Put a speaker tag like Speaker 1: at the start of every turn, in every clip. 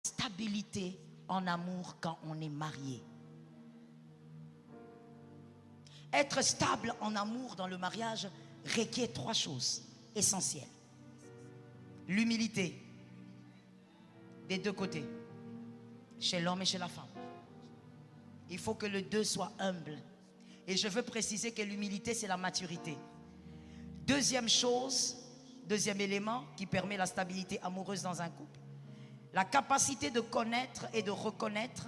Speaker 1: stabilité en amour quand on est marié. Être stable en amour dans le mariage requiert 3 choses essentielles. L'humilité des 2 côtés, chez l'homme et chez la femme. Il faut que les 2 soient humbles. Et je veux préciser que l'humilité, c'est la maturité. Deuxième chose, deuxième élément qui permet la stabilité amoureuse dans un couple, la capacité de connaître et de reconnaître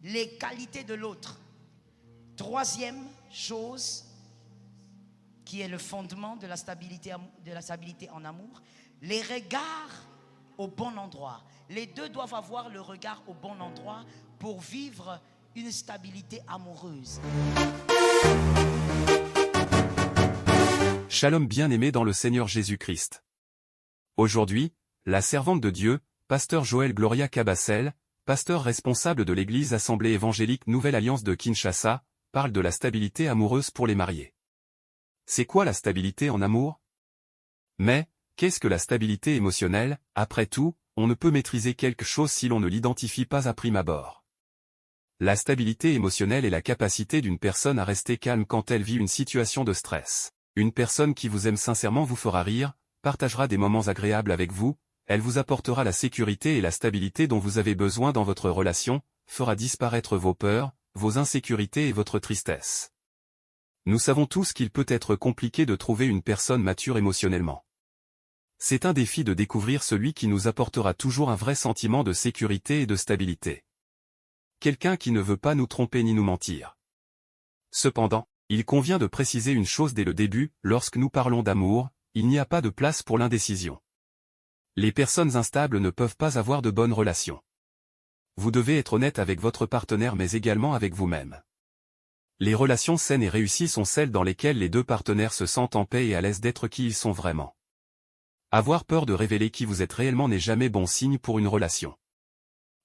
Speaker 1: les qualités de l'autre. Troisième chose qui est le fondement de la stabilité en amour, les regards au bon endroit. Les 2 doivent avoir le regard au bon endroit pour vivre une stabilité amoureuse.
Speaker 2: Shalom bien-aimé dans le Seigneur Jésus-Christ. Aujourd'hui, la servante de Dieu, pasteur Joël Gloria Cabassel, pasteur responsable de l'église Assemblée évangélique Nouvelle Alliance de Kinshasa, parle de la stabilité amoureuse pour les mariés. C'est quoi la stabilité en amour? Mais, qu'est-ce que la stabilité émotionnelle? Après tout, on ne peut maîtriser quelque chose si l'on ne l'identifie pas à prime abord. La stabilité émotionnelle est la capacité d'une personne à rester calme quand elle vit une situation de stress. Une personne qui vous aime sincèrement vous fera rire, partagera des moments agréables avec vous, elle vous apportera la sécurité et la stabilité dont vous avez besoin dans votre relation, fera disparaître vos peurs, vos insécurités et votre tristesse. Nous savons tous qu'il peut être compliqué de trouver une personne mature émotionnellement. C'est un défi de découvrir celui qui nous apportera toujours un vrai sentiment de sécurité et de stabilité. Quelqu'un qui ne veut pas nous tromper ni nous mentir. Cependant, il convient de préciser une chose dès le début, lorsque nous parlons d'amour, il n'y a pas de place pour l'indécision. Les personnes instables ne peuvent pas avoir de bonnes relations. Vous devez être honnête avec votre partenaire mais également avec vous-même. Les relations saines et réussies sont celles dans lesquelles les 2 partenaires se sentent en paix et à l'aise d'être qui ils sont vraiment. Avoir peur de révéler qui vous êtes réellement n'est jamais bon signe pour une relation.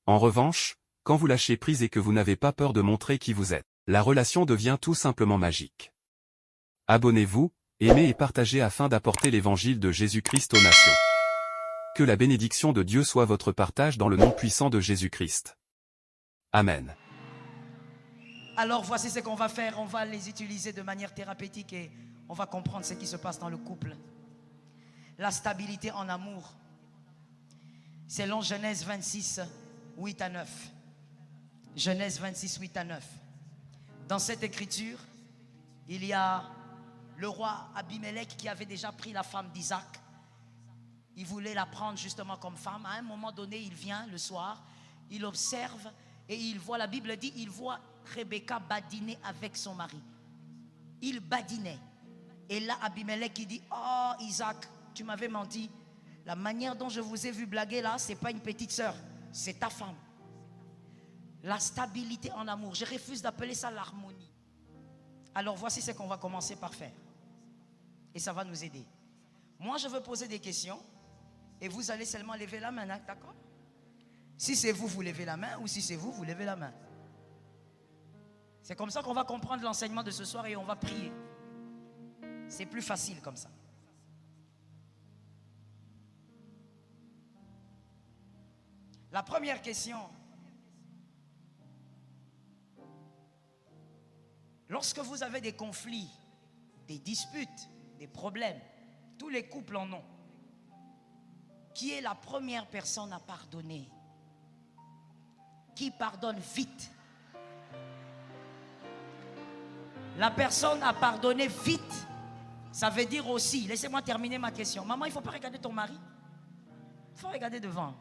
Speaker 2: En revanche, quand vous lâchez prise et que vous n'avez pas peur de montrer qui vous êtes, la relation devient tout simplement magique. Abonnez-vous, aimez et partagez afin d'apporter l'évangile de Jésus-Christ aux nations. Que la bénédiction de Dieu soit votre partage dans le nom puissant de Jésus-Christ. Amen.
Speaker 1: Alors voici ce qu'on va faire, on va les utiliser de manière thérapeutique et on va comprendre ce qui se passe dans le couple. La stabilité en amour, selon Genèse 26, 8 à 9. Genèse 26, 8 à 9. Dans cette écriture, il y a le roi Abimelech qui avait déjà pris la femme d'Isaac. Il voulait la prendre justement comme femme. À un moment donné, il vient le soir, il observe et il voit, la Bible dit, il voit Rebecca badiner avec son mari. Il badinait. Et là, Abimelech, il dit, oh Isaac, tu m'avais menti. La manière dont je vous ai vu blaguer là, c'est pas une petite sœur, c'est ta femme. La stabilité en amour, je refuse d'appeler ça l'harmonie. Alors voici ce qu'on va commencer par faire. Et ça va nous aider. Moi, je veux poser des questions et vous allez seulement lever la main, d'accord? Si c'est vous, vous levez la main, ou si c'est vous, vous levez la main. C'est comme ça qu'on va comprendre l'enseignement de ce soir et on va prier. C'est plus facile comme ça. La première question. Lorsque vous avez des conflits, des disputes, des problèmes, tous les couples en ont. Qui est la première personne à pardonner? Qui pardonne vite? La personne à pardonner vite, ça veut dire aussi, laissez-moi terminer ma question. Maman, il ne faut pas regarder ton mari. Il faut regarder devant.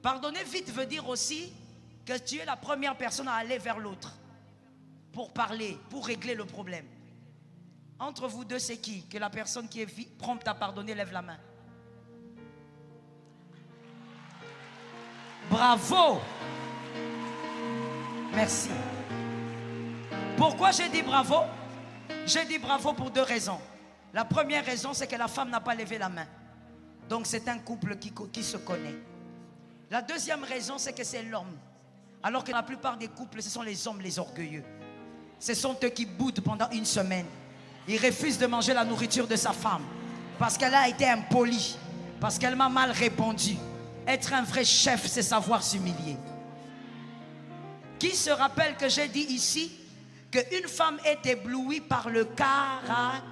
Speaker 1: Pardonner vite veut dire aussi que tu es la première personne à aller vers l'autre pour parler, pour régler le problème. Entre vous deux, c'est qui? Que la personne qui est prompte à pardonner lève la main. Bravo. Merci. Pourquoi j'ai dit bravo? J'ai dit bravo pour 2 raisons. La première raison, c'est que la femme n'a pas levé la main. Donc c'est un couple qui se connaît. La deuxième raison, c'est que c'est l'homme. Alors que la plupart des couples, ce sont les hommes les orgueilleux. Ce sont eux qui boudent pendant 1 semaine. Ils refusent de manger la nourriture de sa femme parce qu'elle a été impolie. Parce qu'elle m'a mal répondu. Être un vrai chef, c'est savoir s'humilier. Qui se rappelle que j'ai dit ici qu'une femme est éblouie par le caractère?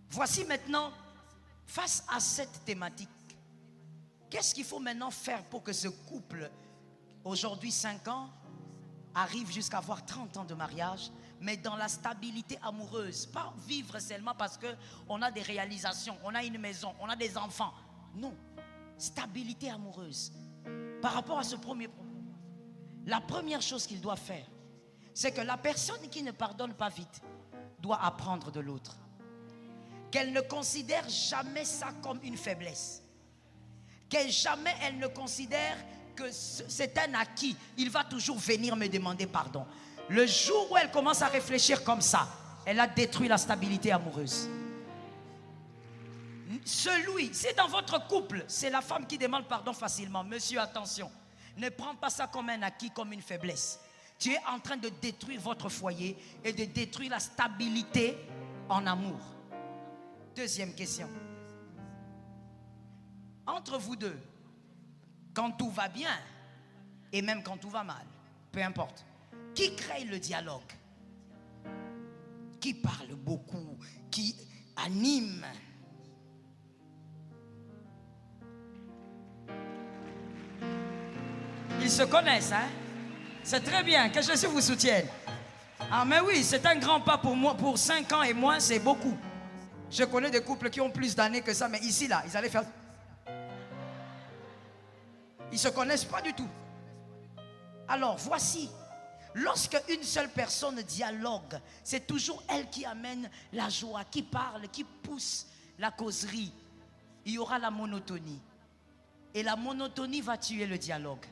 Speaker 1: Voici maintenant, face à cette thématique, qu'est-ce qu'il faut maintenant faire pour que ce couple, aujourd'hui 5 ans, arrive jusqu'à avoir 30 ans de mariage, mais dans la stabilité amoureuse, pas vivre seulement parce qu'on a des réalisations, on a une maison, on a des enfants. Non, stabilité amoureuse. Par rapport à ce premier problème, la première chose qu'il doit faire, c'est que la personne qui ne pardonne pas vite doit apprendre de l'autre. Qu'elle ne considère jamais ça comme une faiblesse. Que jamais elle ne considère que c'est un acquis. Il va toujours venir me demander pardon. Le jour où elle commence à réfléchir comme ça, elle a détruit la stabilité amoureuse. Si dans votre couple, c'est la femme qui demande pardon facilement, monsieur, attention, ne prends pas ça comme un acquis, comme une faiblesse. Tu es en train de détruire votre foyer et de détruire la stabilité en amour. Deuxième question. Entre vous deux, quand tout va bien et même quand tout va mal, peu importe, qui crée le dialogue? Qui parle beaucoup? Qui anime? Ils se connaissent, hein? C'est très bien, que Jésus vous soutienne. Ah mais oui, c'est un grand pas pour moi. Pour 5 ans et moins, c'est beaucoup. Je connais des couples qui ont plus d'années que ça, mais ici, là, ils allaient faire... Ils ne se connaissent pas du tout. Alors, voici. Lorsque une seule personne dialogue, c'est toujours elle qui amène la joie, qui parle, qui pousse la causerie. Il y aura la monotonie. Et la monotonie va tuer le dialogue.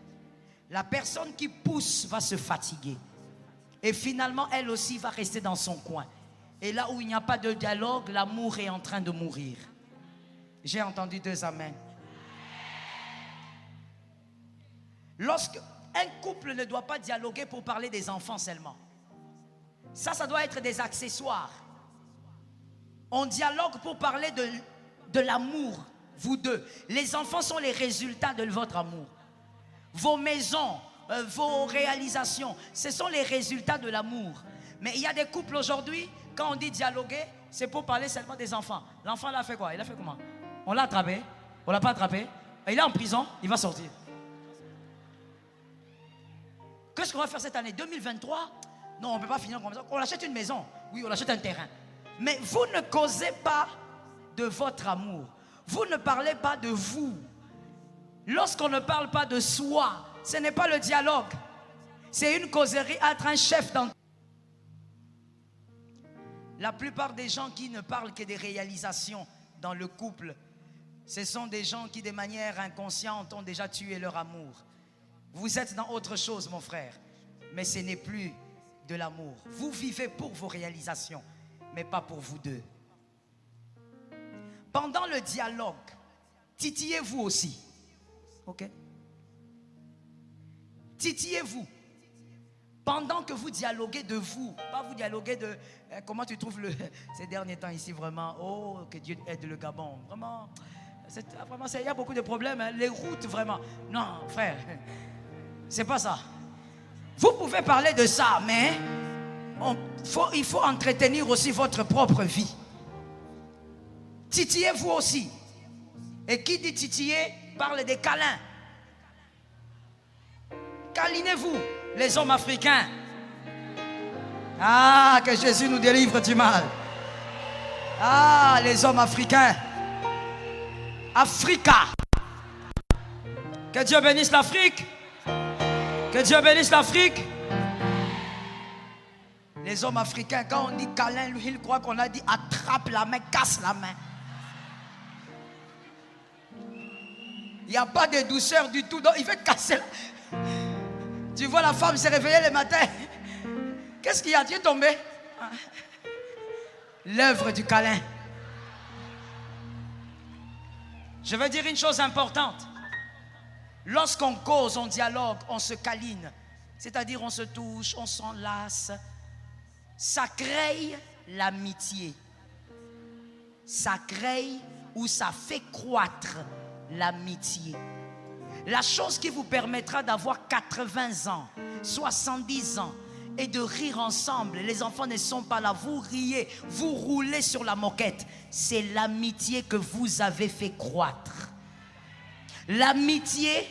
Speaker 1: La personne qui pousse va se fatiguer. Et finalement, elle aussi va rester dans son coin. Et là où il n'y a pas de dialogue, l'amour est en train de mourir. J'ai entendu 2 amens. Lorsque un couple ne doit pas dialoguer pour parler des enfants seulement. Ça doit être des accessoires. On dialogue pour parler de l'amour, vous deux. Les enfants sont les résultats de votre amour. Vos maisons, vos réalisations, ce sont les résultats de l'amour. Mais il y a des couples aujourd'hui, quand on dit dialoguer, c'est pour parler seulement des enfants. L'enfant l'a fait quoi? Il a fait comment? On l'a attrapé? On l'a pas attrapé? Il est en prison, il va sortir. Qu'est-ce qu'on va faire cette année 2023? Non, on ne peut pas finir comme ça. On achète une maison. Oui, on achète un terrain. Mais vous ne causez pas de votre amour. Vous ne parlez pas de vous. Lorsqu'on ne parle pas de soi, ce n'est pas le dialogue. C'est une causerie entre un chef dans... La plupart des gens qui ne parlent que des réalisations dans le couple, ce sont des gens qui de manière inconsciente ont déjà tué leur amour. Vous êtes dans autre chose, mon frère, mais ce n'est plus de l'amour. Vous vivez pour vos réalisations, mais pas pour vous deux. Pendant le dialogue, titillez-vous aussi. Ok? Titillez-vous. Pendant que vous dialoguez de vous, pas vous dialoguez de comment tu trouves ces derniers temps ici vraiment. Oh, que Dieu aide le Gabon. Vraiment, il y a beaucoup de problèmes. Hein, les routes, vraiment. Non, frère, c'est pas ça. Vous pouvez parler de ça, mais il faut entretenir aussi votre propre vie. Titillez-vous aussi. Et qui dit titiller parle des câlins. Câlinez-vous, les hommes africains. Ah, que Jésus nous délivre du mal. Ah, les hommes africains. Africa. Que Dieu bénisse l'Afrique. Que Dieu bénisse l'Afrique. Les hommes africains, quand on dit câlin, lui, il croit qu'on a dit attrape la main, casse la main. Il n'y a pas de douceur du tout. Donc il fait casser. Tu vois la femme s'est réveillée le matin. Qu'est-ce qu'il y a? Tu es tombé? L'œuvre du câlin. Je veux dire une chose importante. Lorsqu'on cause, on dialogue, on se câline. C'est-à-dire on se touche, on s'enlace. ça crée l'amitié. Ça crée ou ça fait croître l'amitié. La chose qui vous permettra d'avoir 80 ans, 70 ans et de rire ensemble. Les enfants ne sont pas là, vous riez, vous roulez sur la moquette. C'est l'amitié que vous avez fait croître. L'amitié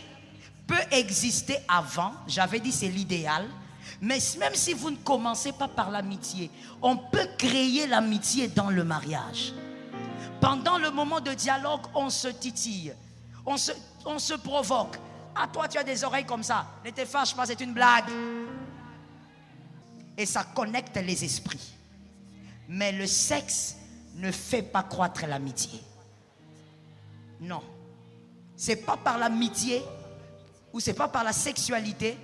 Speaker 1: peut exister avant, j'avais dit c'est l'idéal, mais même si vous ne commencez pas par l'amitié, on peut créer l'amitié dans le mariage. Pendant le moment de dialogue, on se titille, on se provoque. Ah, toi tu as des oreilles comme ça, ne te fâche pas, c'est une blague. Et ça connecte les esprits. Mais le sexe ne fait pas croître l'amitié. Non. C'est pas par l'amitié ou c'est pas par la sexualité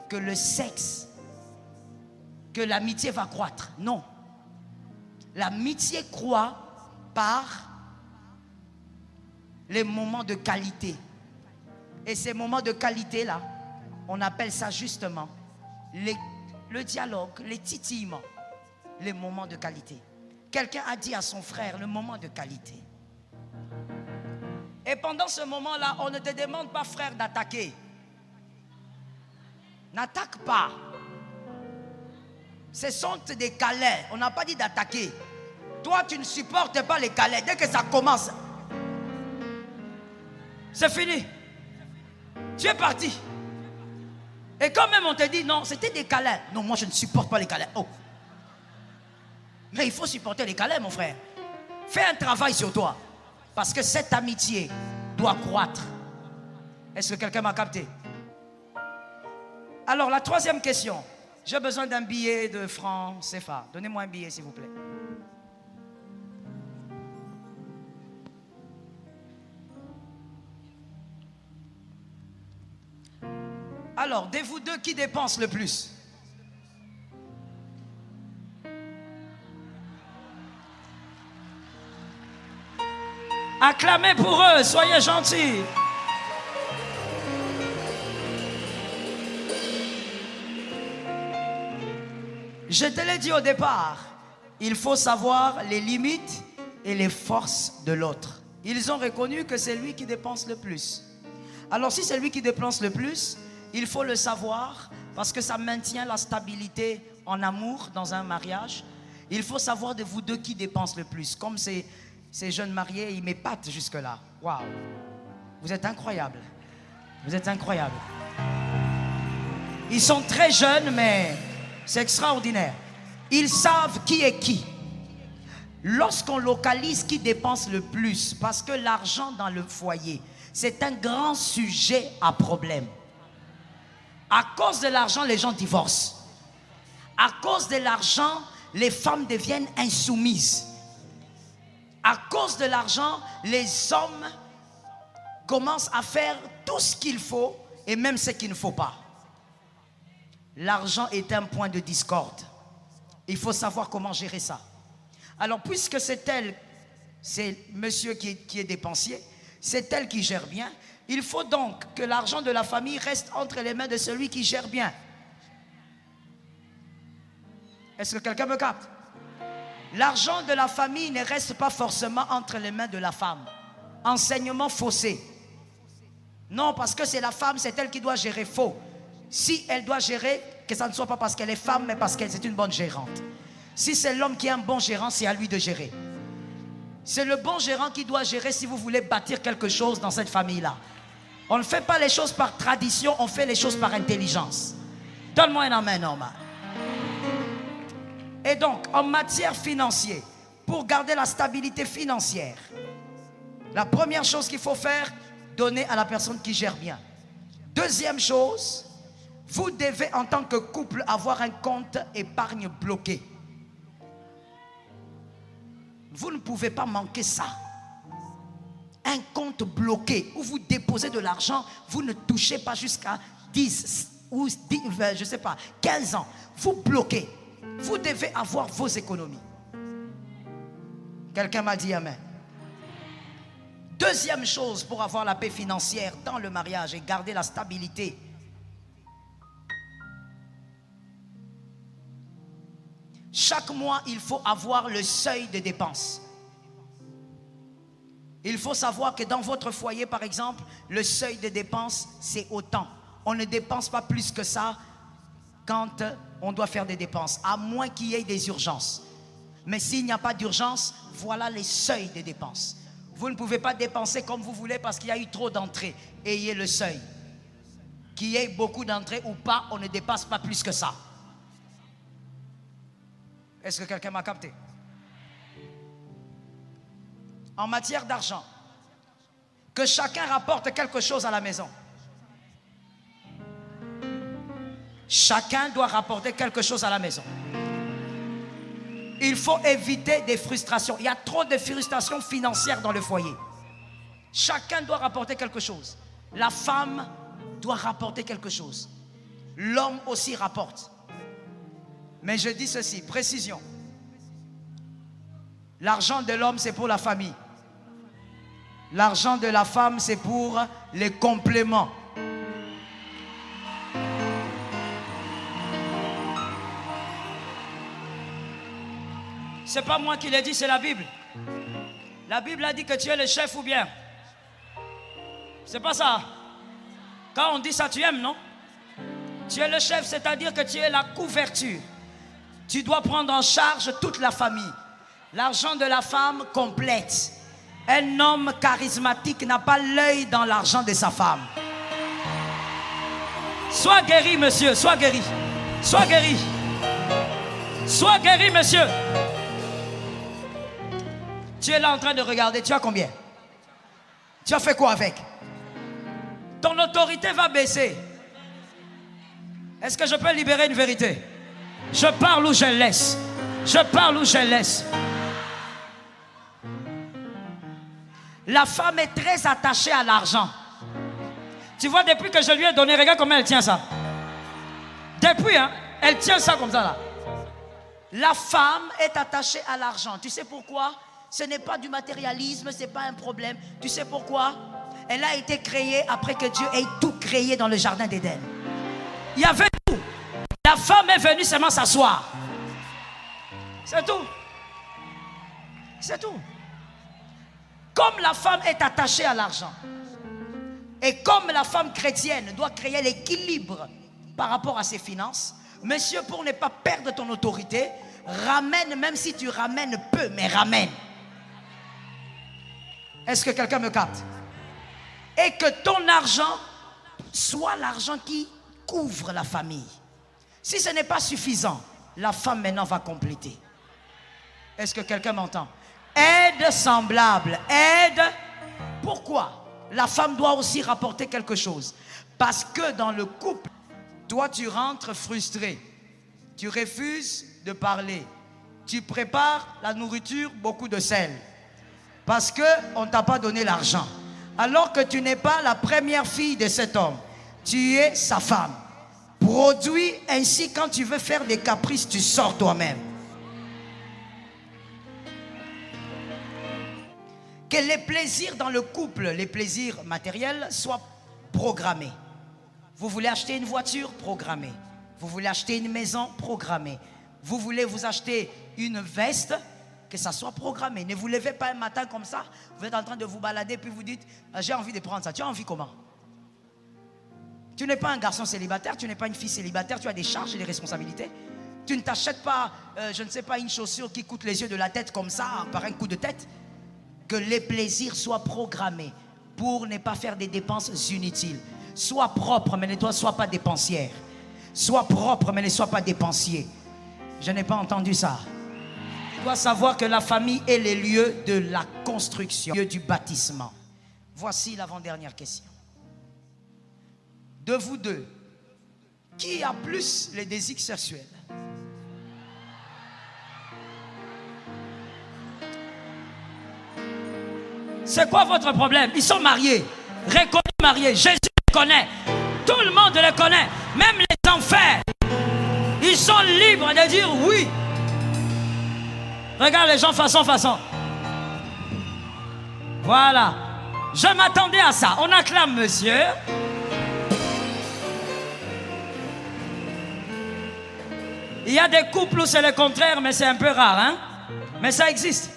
Speaker 1: que le sexe, que l'amitié va croître. Non. L'amitié croît par les moments de qualité. Et ces moments de qualité-là, on appelle ça justement le dialogue, les titillements, les moments de qualité. Quelqu'un a dit à son frère, le moment de qualité. Et pendant ce moment-là, on ne te demande pas, frère, d'attaquer. N'attaque pas. Ce sont des câlins. On n'a pas dit d'attaquer. Toi, tu ne supportes pas les câlins. Dès que ça commence, c'est fini. Tu es parti. Et quand même on te dit non, c'était des câlins. Non, moi je ne supporte pas les câlins. Oh. Mais il faut supporter les câlins, mon frère. Fais un travail sur toi. Parce que cette amitié doit croître. Est-ce que quelqu'un m'a capté? Alors la troisième question. J'ai besoin d'un billet de francs CFA. Donnez-moi un billet s'il vous plaît. Alors, de vous deux, qui dépense le plus? Acclamez pour eux, soyez gentils. Je te l'ai dit au départ, il faut savoir les limites et les forces de l'autre. Ils ont reconnu que c'est lui qui dépense le plus. Alors si c'est lui qui dépense le plus, il faut le savoir parce que ça maintient la stabilité en amour dans un mariage. Il faut savoir de vous deux qui dépense le plus. Comme ces jeunes mariés, ils m'épatent jusque-là. Waouh! Vous êtes incroyables. Vous êtes incroyables. Ils sont très jeunes, mais c'est extraordinaire. Ils savent qui est qui. Lorsqu'on localise qui dépense le plus, parce que l'argent dans le foyer, c'est un grand sujet à problème. À cause de l'argent, les gens divorcent. À cause de l'argent, les femmes deviennent insoumises. À cause de l'argent, les hommes commencent à faire tout ce qu'il faut et même ce qu'il ne faut pas. L'argent est un point de discorde. Il faut savoir comment gérer ça. Alors, puisque c'est elle, c'est monsieur qui est dépensier, c'est elle qui gère bien, il faut donc que l'argent de la famille reste entre les mains de celui qui gère bien. Est-ce que quelqu'un me capte? L'argent de la famille ne reste pas forcément entre les mains de la femme. Enseignement faussé. Non, parce que c'est la femme, c'est elle qui doit gérer. Faux. Si elle doit gérer, que ça ne soit pas parce qu'elle est femme, mais parce qu'elle est une bonne gérante. Si c'est l'homme qui est un bon gérant, c'est à lui de gérer. C'est le bon gérant qui doit gérer si vous voulez bâtir quelque chose dans cette famille-là. On ne fait pas les choses par tradition, on fait les choses par intelligence. Donne-moi un amen, normal. Et donc, en matière financière, pour garder la stabilité financière, la première chose qu'il faut faire, donner à la personne qui gère bien. Deuxième chose, vous devez en tant que couple avoir un compte épargne bloqué. Vous ne pouvez pas manquer ça. Un compte bloqué où vous déposez de l'argent, vous ne touchez pas jusqu'à 10 ou 10, je sais pas, 15 ans. Vous bloquez. Vous devez avoir vos économies. Quelqu'un m'a dit amen. Deuxième chose pour avoir la paix financière dans le mariage et garder la stabilité. Chaque chaque mois, il faut avoir le seuil de dépenses. Il faut savoir que dans votre foyer, par exemple, le seuil de dépenses, c'est autant. On ne dépense pas plus que ça quand on doit faire des dépenses, à moins qu'il y ait des urgences. Mais s'il n'y a pas d'urgence, voilà les seuils de dépenses. Vous ne pouvez pas dépenser comme vous voulez parce qu'il y a eu trop d'entrées. Ayez le seuil. Qu'il y ait beaucoup d'entrées ou pas, on ne dépasse pas plus que ça. Est-ce que quelqu'un m'a capté? En matière d'argent, que chacun rapporte quelque chose à la maison. Chacun doit rapporter quelque chose à la maison. Il faut éviter des frustrations. Il y a trop de frustrations financières dans le foyer. Chacun doit rapporter quelque chose. La femme doit rapporter quelque chose. L'homme aussi rapporte. Mais je dis ceci, précision. L'argent de l'homme, c'est pour la famille. L'argent de la femme, c'est pour les compléments. C'est pas moi qui l'ai dit, c'est la Bible. La Bible a dit que tu es le chef ou bien. C'est pas ça. Quand on dit ça, tu aimes, non? Tu es le chef, c'est-à-dire que tu es la couverture. Tu dois prendre en charge toute la famille. L'argent de la femme complète. Un homme charismatique n'a pas l'œil dans l'argent de sa femme. Sois guéri, monsieur, sois guéri. Sois guéri. Sois guéri, monsieur. Tu es là en train de regarder, tu as combien? Tu as fait quoi avec? Ton autorité va baisser. Est-ce que je peux libérer une vérité? Je parle ou je laisse. Je parle ou je laisse. La femme est très attachée à l'argent. Tu vois, depuis que je lui ai donné, regarde comment elle tient ça. Depuis, hein, elle tient ça comme ça là. La femme est attachée à l'argent. Tu sais pourquoi? Ce n'est pas du matérialisme, ce n'est pas un problème. Tu sais pourquoi? Elle a été créée après que Dieu ait tout créé dans le jardin d'Éden. Il y avait tout. La femme est venue seulement s'asseoir. C'est tout. C'est tout. Comme la femme est attachée à l'argent, et comme la femme chrétienne doit créer l'équilibre par rapport à ses finances, monsieur, pour ne pas perdre ton autorité, ramène, même si tu ramènes peu, mais ramène. Est-ce que quelqu'un me capte? Et que ton argent soit l'argent qui couvre la famille. Si ce n'est pas suffisant, la femme maintenant va compléter. Est-ce que quelqu'un m'entend? Aide semblable, aide. Pourquoi? La femme doit aussi rapporter quelque chose. Parce que dans le couple, toi tu rentres frustré. Tu refuses de parler. Tu prépares la nourriture, beaucoup de sel. Parce qu'on ne t'a pas donné l'argent. Alors que tu n'es pas la première fille de cet homme. Tu es sa femme. Produis ainsi, quand tu veux faire des caprices, tu sors toi-même. Que les plaisirs dans le couple, les plaisirs matériels, soient programmés. Vous voulez acheter une voiture? Programmée. Vous voulez acheter une maison? Programmée. Vous voulez vous acheter une veste? Que ça soit programmé. Ne vous levez pas un matin comme ça, vous êtes en train de vous balader, puis vous dites, j'ai envie de prendre ça. Tu as envie comment? Tu n'es pas un garçon célibataire, tu n'es pas une fille célibataire, tu as des charges et des responsabilités. Tu ne t'achètes pas, je ne sais pas, une chaussure qui coûte les yeux de la tête comme ça, par un coup de tête. Que les plaisirs soient programmés pour ne pas faire des dépenses inutiles. Sois propre, mais ne sois pas dépensière. Sois propre, mais ne sois pas dépensier. Je n'ai pas entendu ça. Tu dois savoir que la famille est le lieu de la construction, le lieu du bâtissement. Voici l'avant-dernière question. De vous deux, qui a plus les désirs sexuels? C'est quoi votre problème? Ils sont mariés, reconnus mariés. Jésus les connaît. Tout le monde les connaît. Même les enfers. Ils sont libres de dire oui. Regarde les gens façon. Voilà. Je m'attendais à ça. On acclame monsieur. Il y a des couples où c'est le contraire, mais c'est un peu rare, hein? Mais ça existe.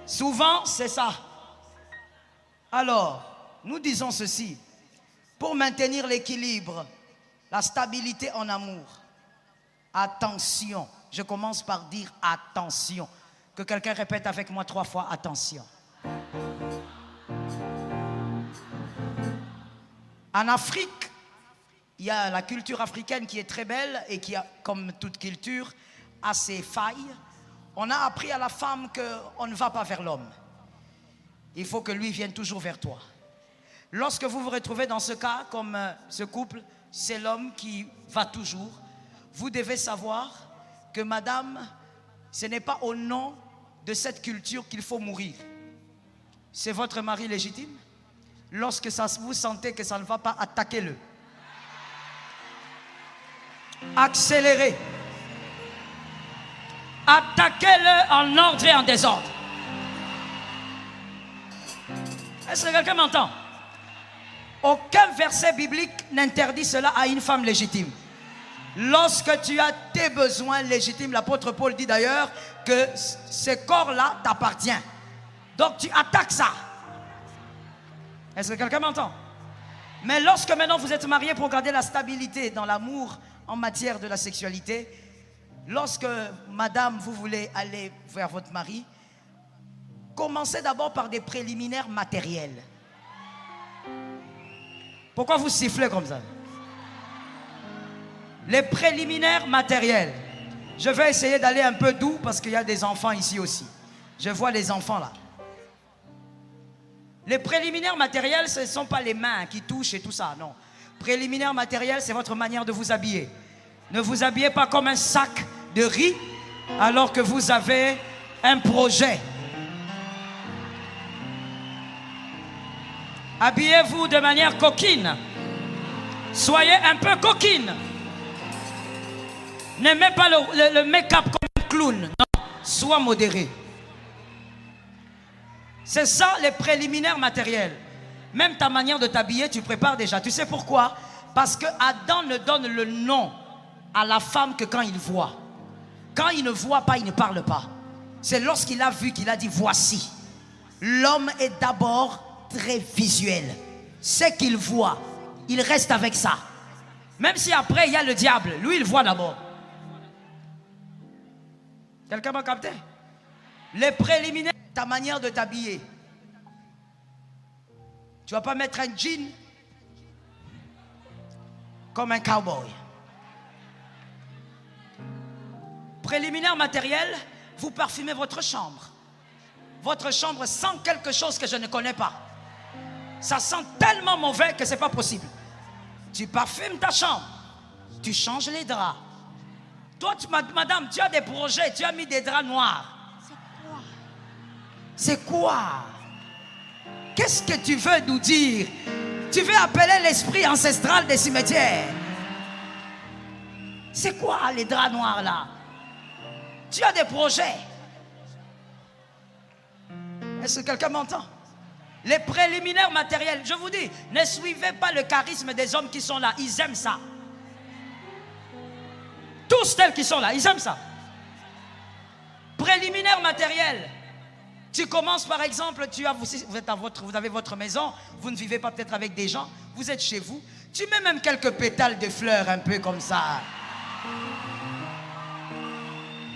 Speaker 1: Souvent, c'est ça. Alors, nous disons ceci. Pour maintenir l'équilibre, la stabilité en amour, attention. Je commence par dire attention. Que quelqu'un répète avec moi 3 fois attention. En Afrique, il y a la culture africaine qui est très belle et qui a, comme toute culture, a ses failles. On a appris à la femme qu'on ne va pas vers l'homme. Il faut que lui vienne toujours vers toi. Lorsque vous vous retrouvez dans ce cas, comme ce couple, c'est l'homme qui va toujours. Vous devez savoir que madame, ce n'est pas au nom de cette culture qu'il faut mourir. C'est votre mari légitime. Lorsque vous sentez que ça ne va pas, attaquez-le. Accélérez. Attaquez-le en ordre et en désordre. Est-ce que quelqu'un m'entend? Aucun verset biblique n'interdit cela à une femme légitime. Lorsque tu as tes besoins légitimes, l'apôtre Paul dit d'ailleurs que ce corps-là t'appartient. Donc tu attaques ça. Est-ce que quelqu'un m'entend? Mais lorsque maintenant vous êtes mariés pour garder la stabilité dans l'amour en matière de la sexualité, lorsque madame vous voulez aller vers votre mari, commencez d'abord par des préliminaires matériels. Pourquoi vous sifflez comme ça? Les préliminaires matériels. Je vais essayer d'aller un peu doux parce qu'il y a des enfants ici aussi. Je vois les enfants là. Les préliminaires matériels, ce ne sont pas les mains qui touchent et tout ça, non. Préliminaires matériels, c'est votre manière de vous habiller. Ne vous habillez pas comme un sac de riz alors que vous avez un projet. Habillez-vous de manière coquine. Soyez un peu coquine. N'aimez pas le make-up comme un clown. Non, sois modéré. C'est ça les préliminaires matériels. Même ta manière de t'habiller, tu prépares déjà. Tu sais pourquoi? Parce que Adam ne donne le nom à la femme que quand il voit. Quand il ne voit pas, il ne parle pas. C'est lorsqu'il a vu qu'il a dit voici. L'homme est d'abord très visuel. C'est qu'il voit, il reste avec ça. Même si après il y a le diable, lui il voit d'abord. Quelqu'un m'a capté? Les préliminaires, ta manière de t'habiller. Tu vas pas mettre un jean comme un cowboy. Préliminaire matériel, vous parfumez votre chambre. Votre chambre sent quelque chose que je ne connais pas. Ça sent tellement mauvais que c'est pas possible. Tu parfumes ta chambre. Tu changes les draps. Toi, madame, tu as des projets. Tu as mis des draps noirs. C'est quoi? Qu'est-ce que tu veux nous dire? Tu veux appeler l'esprit ancestral des cimetières? C'est quoi les draps noirs là? Tu as des projets. Est-ce que quelqu'un m'entend? Les préliminaires matériels, je vous dis, ne suivez pas le charisme des hommes qui sont là. Ils aiment ça. Tous tels qui sont là, ils aiment ça. Préliminaires matériels. Tu commences par exemple, vous avez votre maison, vous ne vivez pas peut-être avec des gens, vous êtes chez vous. Tu mets même quelques pétales de fleurs un peu comme ça.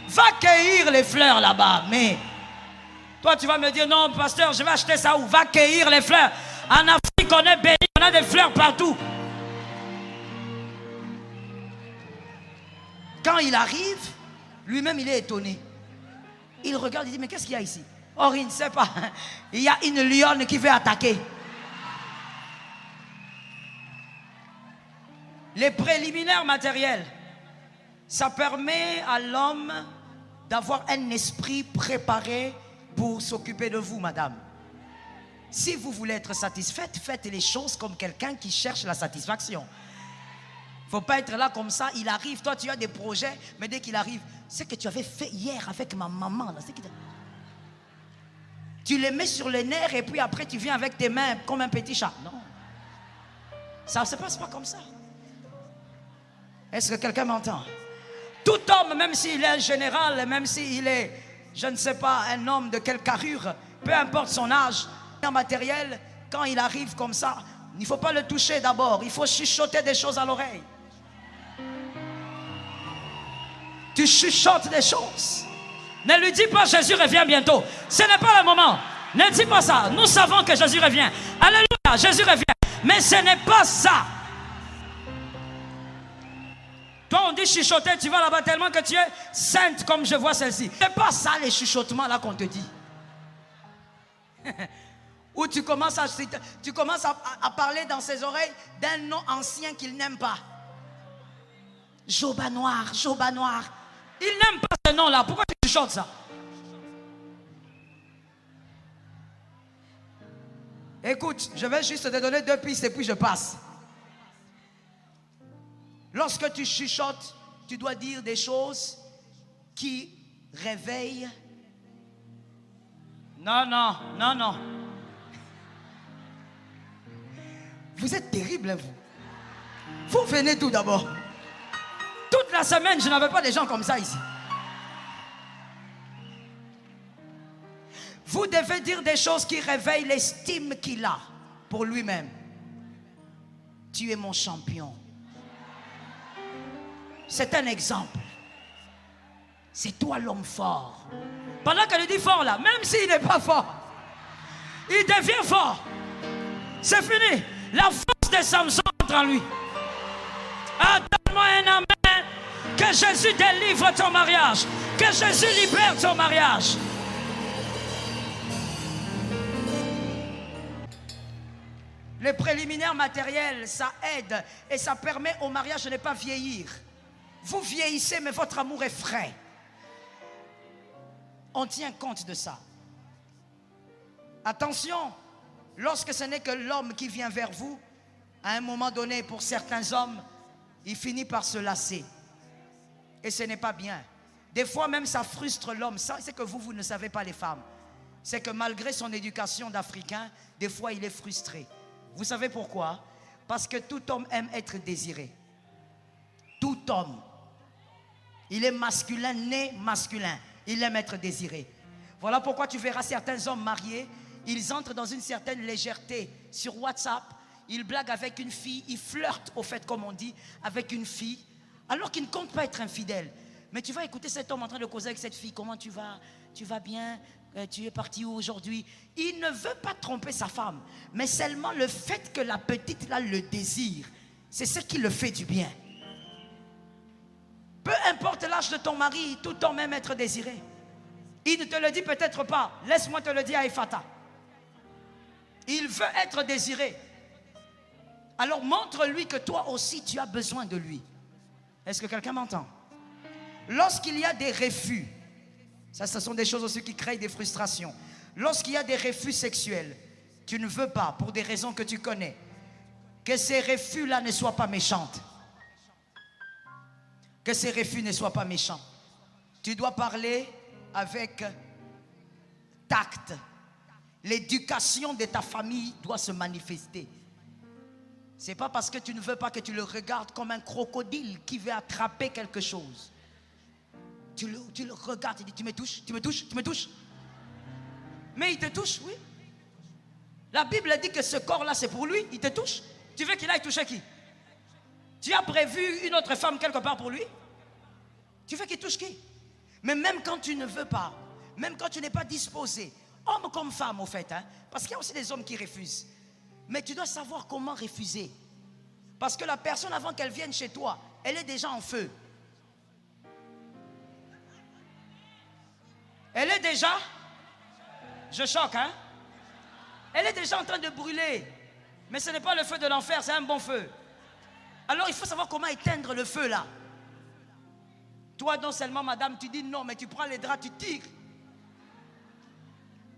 Speaker 1: Va cueillir les fleurs là-bas, mais... Toi, tu vas me dire, non, pasteur, je vais acheter ça où? Va cueillir les fleurs. En Afrique, on est béni, on a des fleurs partout. Quand il arrive, lui-même, il est étonné. Il regarde, il dit, mais qu'est-ce qu'il y a ici? Or, il ne sait pas. Il y a une lionne qui veut attaquer. Les préliminaires matériels, ça permet à l'homme d'avoir un esprit préparé pour s'occuper de vous, madame. Si vous voulez être satisfaite, faites les choses comme quelqu'un qui cherche la satisfaction. Il ne faut pas être là comme ça, il arrive, toi tu as des projets, mais dès qu'il arrive, c'est que tu avais fait hier avec ma maman. Là, tu les mets sur les nerfs et puis après tu viens avec tes mains comme un petit chat. Non. Ça ne se passe pas comme ça. Est-ce que quelqu'un m'entend? Tout Tout homme, même s'il est un général, même s'il est, je ne sais pas, un homme de quelle carrure, peu importe son âge, en matériel, quand il arrive comme ça, il ne faut pas le toucher d'abord, il faut chuchoter des choses à l'oreille. Tu chuchotes des choses. Ne lui dis pas Jésus revient bientôt. Ce n'est pas le moment. Ne dis pas ça. Nous savons que Jésus revient. Alléluia, Jésus revient. Mais ce n'est pas ça. Toi, on dit chuchoter, tu vas là-bas tellement que tu es sainte comme je vois celle-ci. Ce n'est pas ça les chuchotements là qu'on te dit. Où tu commences à parler dans ses oreilles d'un nom ancien qu'il n'aime pas. Joba Noir, Joba Noir. Il n'aime pas ce nom-là. Pourquoi tu chuchotes ça? Écoute, je vais juste te donner 2 pistes et puis je passe. Lorsque tu chuchotes, tu dois dire des choses qui réveillent. Non, non, non, non. Vous êtes terrible, hein, vous. Vous venez tout d'abord. Toute la semaine, je n'avais pas des gens comme ça ici. Vous devez dire des choses qui réveillent l'estime qu'il a pour lui-même. Tu es mon champion. C'est un exemple. C'est toi l'homme fort. Pendant qu'elle dit fort là, même s'il n'est pas fort, il devient fort. C'est fini. La force de Samson entre en lui. Ah, donne-moi un amen. Que Jésus délivre ton mariage. Que Jésus libère ton mariage. Les préliminaires matériels, ça aide et ça permet au mariage de ne pas vieillir. Vous vieillissez, mais votre amour est frais. On tient compte de ça. Attention, lorsque ce n'est que l'homme qui vient vers vous, à un moment donné, pour certains hommes, il finit par se lasser. Et ce n'est pas bien. Des fois même, ça frustre l'homme. C'est que vous ne savez pas les femmes. C'est que malgré son éducation d'Africain, des fois, il est frustré. Vous savez pourquoi? Parce que tout homme aime être désiré. Tout homme. Il est masculin, né masculin. Il aime être désiré. Voilà pourquoi tu verras certains hommes mariés, ils entrent dans une certaine légèreté sur WhatsApp, ils blaguent avec une fille, ils flirtent au fait, comme on dit, avec une fille, alors qu'ils ne comptent pas être infidèles. Mais tu vas écouter cet homme en train de causer avec cette fille, comment tu vas? Tu vas bien? Tu es parti où aujourd'hui? Il ne veut pas tromper sa femme, mais seulement le fait que la petite là le désire, c'est ce qui le fait du bien. Peu importe l'âge de ton mari, tout homme aime être désiré. Il ne te le dit peut-être pas. Laisse-moi te le dire à Ephata. Il veut être désiré. Alors montre-lui que toi aussi tu as besoin de lui. Est-ce que quelqu'un m'entend? Lorsqu'il y a des refus, ça ce sont des choses aussi qui créent des frustrations. Lorsqu'il y a des refus sexuels, tu ne veux pas, pour des raisons que tu connais, que ces refus-là ne soient pas méchants. Que ces refus ne soient pas méchants. Tu dois parler avec tact. L'éducation de ta famille doit se manifester. Ce n'est pas parce que tu ne veux pas que tu le regardes comme un crocodile qui veut attraper quelque chose. Tu le regardes et dis, tu me touches, tu me touches, tu me touches. Mais il te touche, oui. La Bible dit que ce corps-là, c'est pour lui, il te touche. Tu veux qu'il aille toucher qui? Tu as prévu une autre femme quelque part pour lui? Tu veux qu'il touche qui? Mais même quand tu ne veux pas, même quand tu n'es pas disposé, homme comme femme au fait, hein, parce qu'il y a aussi des hommes qui refusent. Mais tu dois savoir comment refuser. Parce que la personne, avant qu'elle vienne chez toi, elle est déjà en feu. Elle est déjà... Je choque, hein? Elle est déjà en train de brûler. Mais ce n'est pas le feu de l'enfer, c'est un bon feu. Alors il faut savoir comment éteindre le feu là. Toi non seulement madame, tu dis non, mais tu prends les draps, tu tires.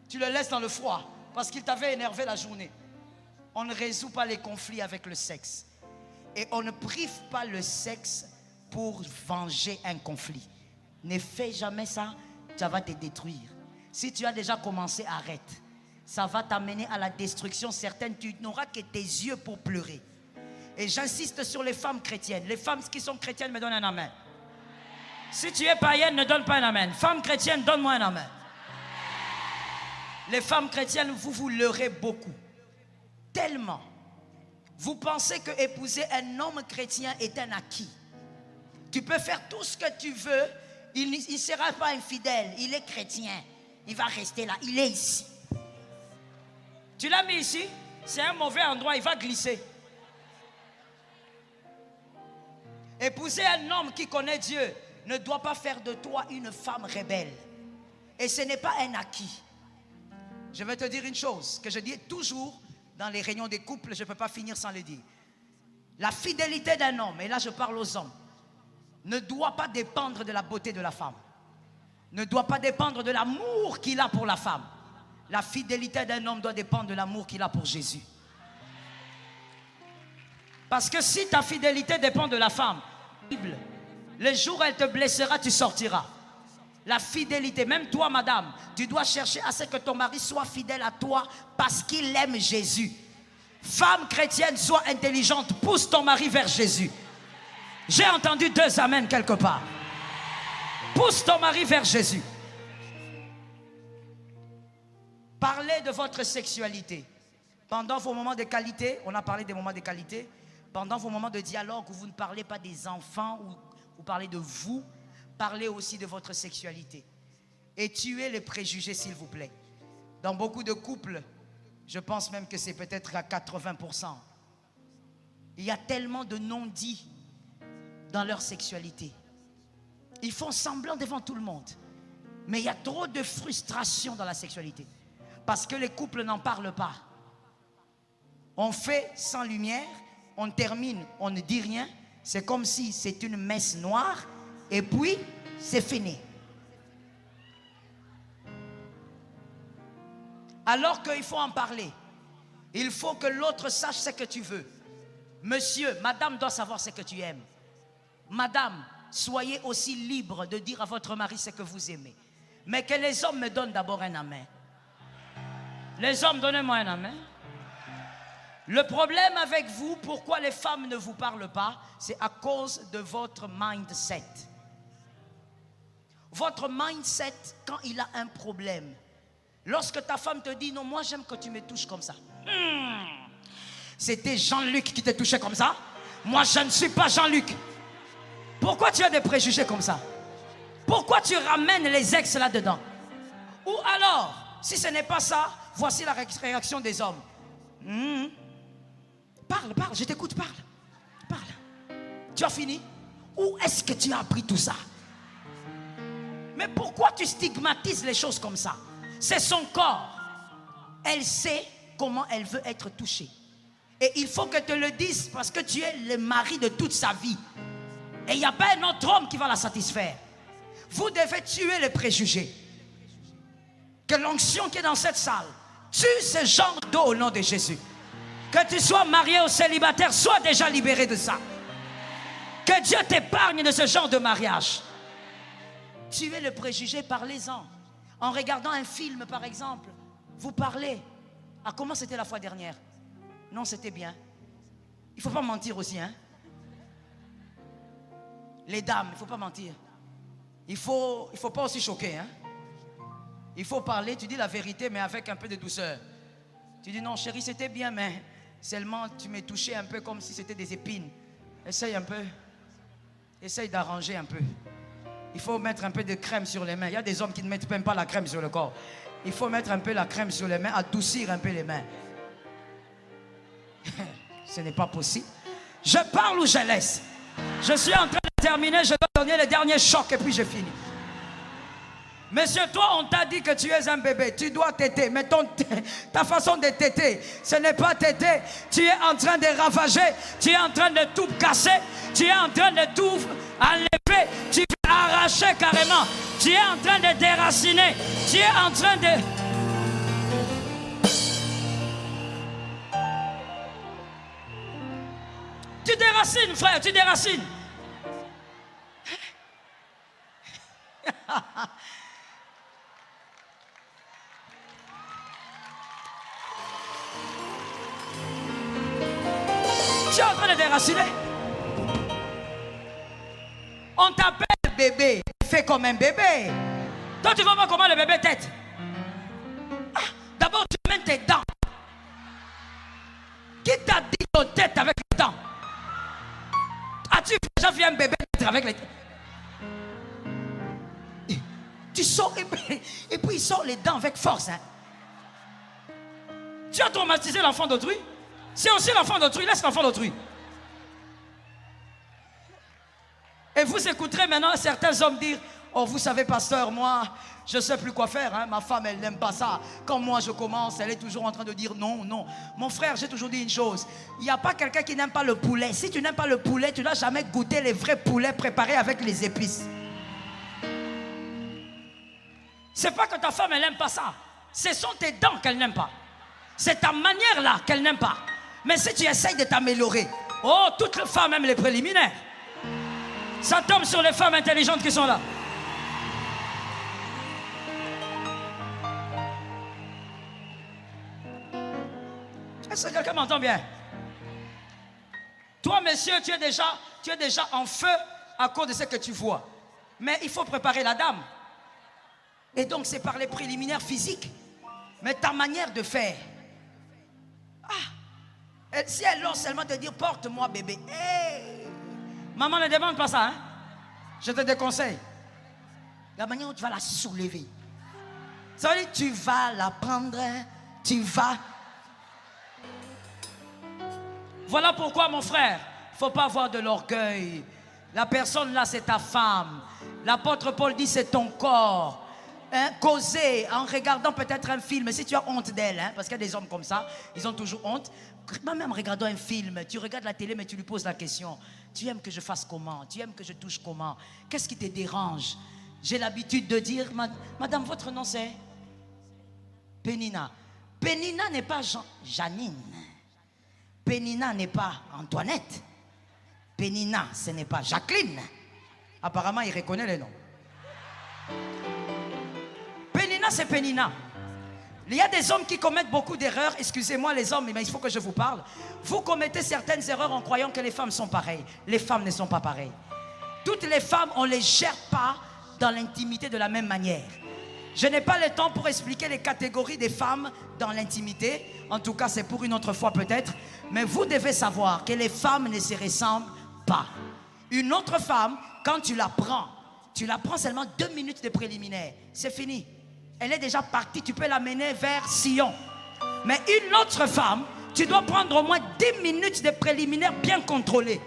Speaker 1: Tu le laisses dans le froid parce qu'il t'avait énervé la journée. On ne résout pas les conflits avec le sexe. Et on ne prive pas le sexe pour venger un conflit. Ne fais jamais ça, ça va te détruire. Si tu as déjà commencé, arrête. Ça va t'amener à la destruction certaine. Tu n'auras que tes yeux pour pleurer. Et j'insiste sur les femmes chrétiennes. Les femmes qui sont chrétiennes me donnent un amen. Si tu es païenne, ne donne pas un amen. Femme chrétienne, donne-moi un amen. Les femmes chrétiennes, vous vous leurrez beaucoup. Tellement. Vous pensez que épouser un homme chrétien est un acquis. Tu peux faire tout ce que tu veux. Il ne sera pas infidèle. Il est chrétien. Il va rester là. Il est ici. Tu l'as mis ici. C'est un mauvais endroit. Il va glisser. Épouser un homme qui connaît Dieu ne doit pas faire de toi une femme rebelle. Et ce n'est pas un acquis. Je vais te dire une chose que je dis toujours dans les réunions des couples. Je ne peux pas finir sans le dire. La fidélité d'un homme, et là je parle aux hommes, ne doit pas dépendre de la beauté de la femme. Ne doit pas dépendre de l'amour qu'il a pour la femme. La fidélité d'un homme doit dépendre de l'amour qu'il a pour Jésus. Parce que si ta fidélité dépend de la femme, le jour où elle te blessera, tu sortiras. La fidélité, même toi madame, tu dois chercher à ce que ton mari soit fidèle à toi parce qu'il aime Jésus. Femme chrétienne, sois intelligente, pousse ton mari vers Jésus. J'ai entendu 2 amens quelque part. Pousse ton mari vers Jésus. Parlez de votre sexualité. Pendant vos moments de qualité, on a parlé des moments de qualité. Pendant vos moments de dialogue où vous ne parlez pas des enfants, où vous parlez de vous, parlez aussi de votre sexualité. Et tuez les préjugés, s'il vous plaît. Dans beaucoup de couples, je pense même que c'est peut-être à 80%. Il y a tellement de non-dits dans leur sexualité. Ils font semblant devant tout le monde. Mais il y a trop de frustration dans la sexualité. Parce que les couples n'en parlent pas. On fait sans lumière, on termine, on ne dit rien. C'est comme si c'est une messe noire et puis c'est fini. Alors qu'il faut en parler. Il faut que l'autre sache ce que tu veux. Monsieur, madame doit savoir ce que tu aimes. Madame, soyez aussi libre de dire à votre mari ce que vous aimez. Mais que les hommes me donnent d'abord un amen. Les hommes, donnez-moi un amen. Le problème avec vous, pourquoi les femmes ne vous parlent pas, c'est à cause de votre mindset. Votre mindset, quand il a un problème, lorsque ta femme te dit, non, moi j'aime que tu me touches comme ça. C'était Jean-Luc qui te touchait comme ça. Moi je ne suis pas Jean-Luc. Pourquoi tu as des préjugés comme ça? Pourquoi tu ramènes les ex là-dedans? Ou alors, si ce n'est pas ça, voici la réaction des hommes. Parle, parle, je t'écoute, parle. Parle. Tu as fini? Où est-ce que tu as appris tout ça? Mais pourquoi tu stigmatises les choses comme ça? C'est son corps. Elle sait comment elle veut être touchée. Et il faut qu'elle te le dise parce que tu es le mari de toute sa vie. Et il n'y a pas un autre homme qui va la satisfaire. Vous devez tuer les préjugés. Que l'onction qui est dans cette salle tue ce genre d'eau au nom de Jésus. Que tu sois marié ou célibataire, sois déjà libéré de ça. Que Dieu t'épargne de ce genre de mariage. Tuez le préjugé, parlez-en. En regardant un film par exemple, vous parlez. Ah, comment c'était la fois dernière? Non, c'était bien. Il ne faut pas mentir aussi, hein. Les dames, il ne faut pas mentir. Il faut pas aussi choquer, hein. Il faut parler, tu dis la vérité, mais avec un peu de douceur. Tu dis non, chérie, c'était bien, mais seulement tu m'es touché un peu comme si c'était des épines. Essaye un peu. Essaye d'arranger un peu. Il faut mettre un peu de crème sur les mains. Il y a des hommes qui ne mettent même pas la crème sur le corps. Il faut mettre un peu la crème sur les mains, adoucir un peu les mains. Ce n'est pas possible. Je parle ou je laisse? Je suis en train de terminer, je dois donner le dernier choc et puis je finis. Monsieur, toi, on t'a dit que tu es un bébé, tu dois téter, mais ta façon de téter, ce n'est pas téter. Tu es en train de ravager, tu es en train de tout casser, tu es en train de tout enlever, tu veux arracher carrément, tu es en train de déraciner, tu es en train de... Tu déracines, frère, tu déracines. Tu es en train de déraciner. On t'appelle bébé. fais comme un bébé. Toi, tu vas voir comment le bébé tête. Ah, d'abord, tu mets tes dents. Qui t'a dit ton tête avec les dents? As-tu déjà vu un bébé tête avec les dents? Tu sors et puis il sort les dents avec force. Hein. Tu as traumatisé l'enfant d'autrui. C'est aussi l'enfant d'autrui. Laisse l'enfant d'autrui. Et vous écouterez maintenant certains hommes dire: oh, vous savez, pasteur, moi, je ne sais plus quoi faire. Hein. Ma femme, elle n'aime pas ça. Quand moi, je commence, elle est toujours en train de dire non, non. Mon frère, j'ai toujours dit une chose. Il n'y a pas quelqu'un qui n'aime pas le poulet. Si tu n'aimes pas le poulet, tu n'as jamais goûté les vrais poulets préparés avec les épices. C'est pas que ta femme, elle n'aime pas ça. Ce sont tes dents qu'elle n'aime pas. C'est ta manière là qu'elle n'aime pas. Mais si tu essayes de t'améliorer, oh, toutes les femmes aiment les préliminaires. Ça tombe sur les femmes intelligentes qui sont là. Est-ce que quelqu'un m'entend bien? Toi, monsieur, tu es déjà en feu à cause de ce que tu vois. Mais il faut préparer la dame. Et donc, c'est par les préliminaires physiques. Mais ta manière de faire. Ah, si elle ose seulement te dire: porte-moi, bébé. Hey. Maman ne demande pas ça, hein? Je te déconseille. La manière où tu vas la soulever. Ça veut dire tu vas la prendre, tu vas. Voilà pourquoi, mon frère, il ne faut pas avoir de l'orgueil. La personne là, c'est ta femme. L'apôtre Paul dit: c'est ton corps. Hein, causer en regardant peut-être un film. Si tu as honte d'elle, hein, parce qu'il y a des hommes comme ça, ils ont toujours honte. Même en regardant un film, tu regardes la télé, mais tu lui poses la question: tu aimes que je fasse comment? Tu aimes que je touche comment? Qu'est-ce qui te dérange? J'ai l'habitude de dire: madame, votre nom c'est Pénina. Pénina n'est pas Janine. Pénina n'est pas Antoinette. Pénina, ce n'est pas Jacqueline. Apparemment, il reconnaît les noms. Pénina, c'est Pénina. Il y a des hommes qui commettent beaucoup d'erreurs. Excusez-moi les hommes, mais il faut que je vous parle. Vous commettez certaines erreurs en croyant que les femmes sont pareilles. Les femmes ne sont pas pareilles. Toutes les femmes, on ne les gère pas dans l'intimité de la même manière. Je n'ai pas le temps pour expliquer les catégories des femmes dans l'intimité. En tout cas, c'est pour une autre fois peut-être. Mais vous devez savoir que les femmes ne se ressemblent pas. Une autre femme, quand tu la prends seulement 2 minutes de préliminaire. C'est fini. Elle est déjà partie, tu peux l'amener vers Sion. Mais une autre femme, tu dois prendre au moins 10 minutes de préliminaire bien contrôlées.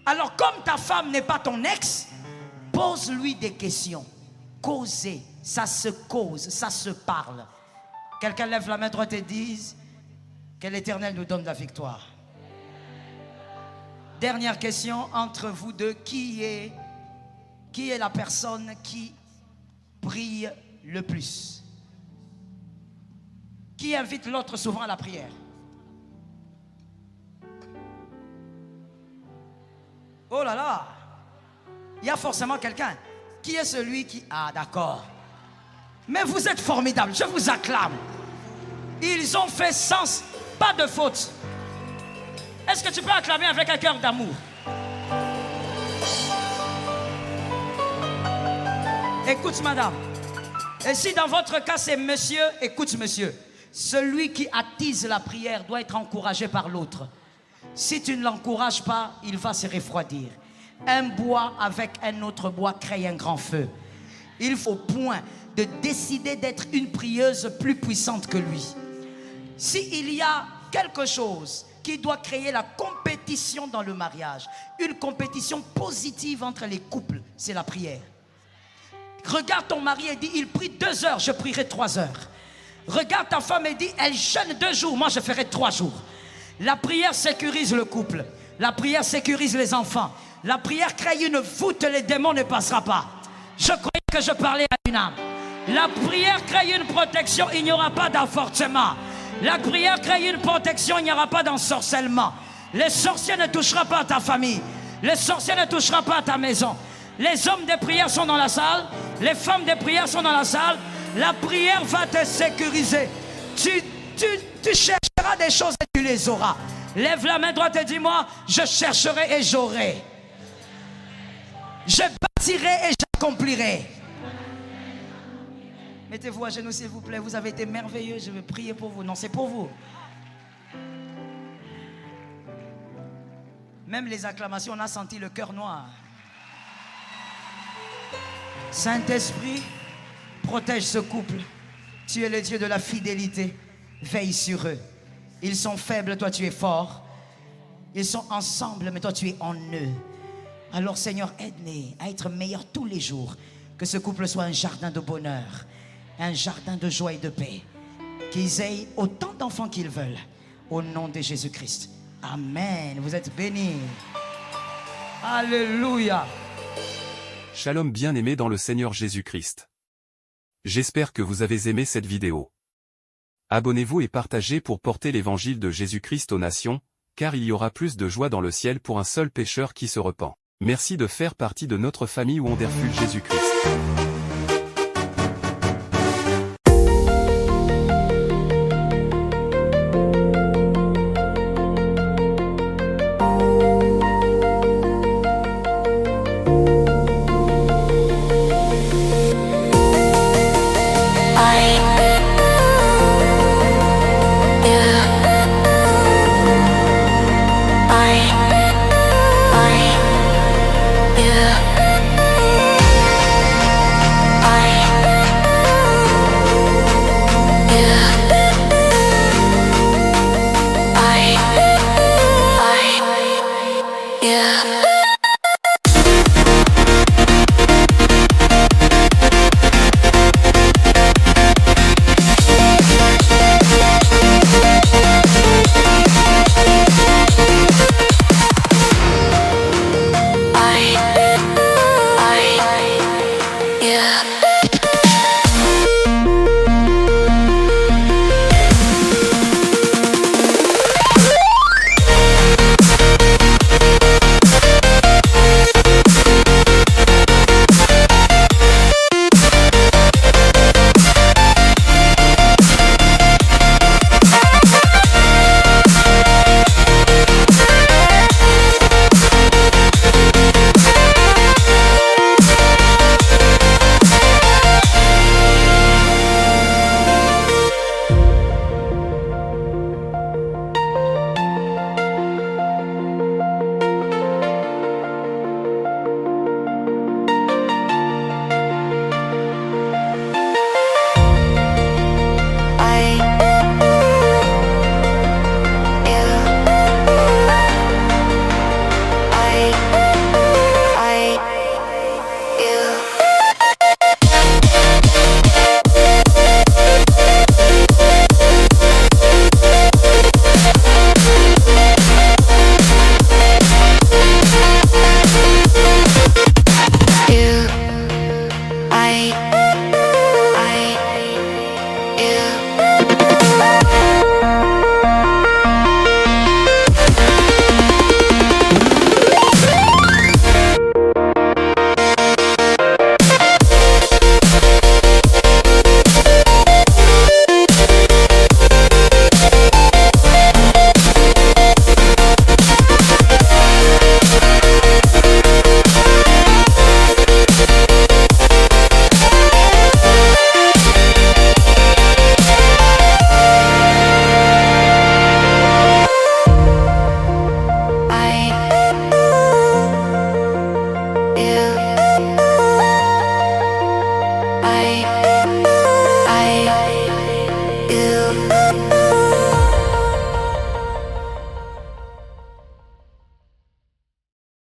Speaker 1: Alors comme ta femme n'est pas ton ex, pose-lui des questions. Causer, ça se cause, ça se parle. Quelqu'un lève la main droite et dise que l'Éternel nous donne la victoire. Dernière question entre vous deux, qui est la personne qui prie le plus? Qui invite l'autre souvent à la prière? Oh là là, il y a forcément quelqu'un. Qui est celui qui... Ah d'accord. Mais vous êtes formidables, je vous acclame. Ils ont fait sens, pas de faute. Est-ce que tu peux acclamer avec un cœur d'amour? Écoute madame. Et si dans votre cas c'est monsieur, écoute monsieur. Celui qui attise la prière doit être encouragé par l'autre. Si tu ne l'encourages pas, il va se refroidir. Un bois avec un autre bois crée un grand feu. Il faut au point de décider d'être une prieuse plus puissante que lui. S'il y a quelque chose qui doit créer la compétition dans le mariage, une compétition positive entre les couples, c'est la prière. Regarde ton mari et dit: il prie 2 heures, je prierai 3 heures. Regarde ta femme et dit: elle jeûne 2 jours, moi je ferai 3 jours. La prière sécurise le couple. La prière sécurise les enfants. La prière crée une voûte, les démons ne passeront pas. Je croyais que je parlais à une âme. La prière crée une protection, il n'y aura pas d'avortement. La prière crée une protection, il n'y aura pas d'ensorcellement. Les sorciers ne toucheront pas à ta famille. Les sorciers ne toucheront pas à ta maison. Les hommes de prière sont dans la salle. Les femmes de prière sont dans la salle. La prière va te sécuriser. Tu chercheras des choses et tu les auras. Lève la main droite et dis-moi: je chercherai et j'aurai. Je bâtirai et j'accomplirai. Mettez-vous à genoux s'il vous plaît. Vous avez été merveilleux. Je vais prier pour vous. Non, c'est pour vous. Même les acclamations, on a senti le cœur noir. Saint-Esprit, protège ce couple. Tu es le Dieu de la fidélité. Veille sur eux. Ils sont faibles, toi tu es fort. Ils sont ensemble, mais toi tu es en eux. Alors Seigneur, aide-les à être meilleurs tous les jours. Que ce couple soit un jardin de bonheur, un jardin de joie et de paix. Qu'ils aient autant d'enfants qu'ils veulent. Au nom de Jésus-Christ. Amen. Vous êtes bénis. Alléluia.
Speaker 2: Shalom bien-aimés dans le Seigneur Jésus-Christ. J'espère que vous avez aimé cette vidéo. Abonnez-vous et partagez pour porter l'évangile de Jésus-Christ aux nations, car il y aura plus de joie dans le ciel pour un seul pécheur qui se repent. Merci de faire partie de notre famille Wonderful Jésus-Christ.
Speaker 3: I, you.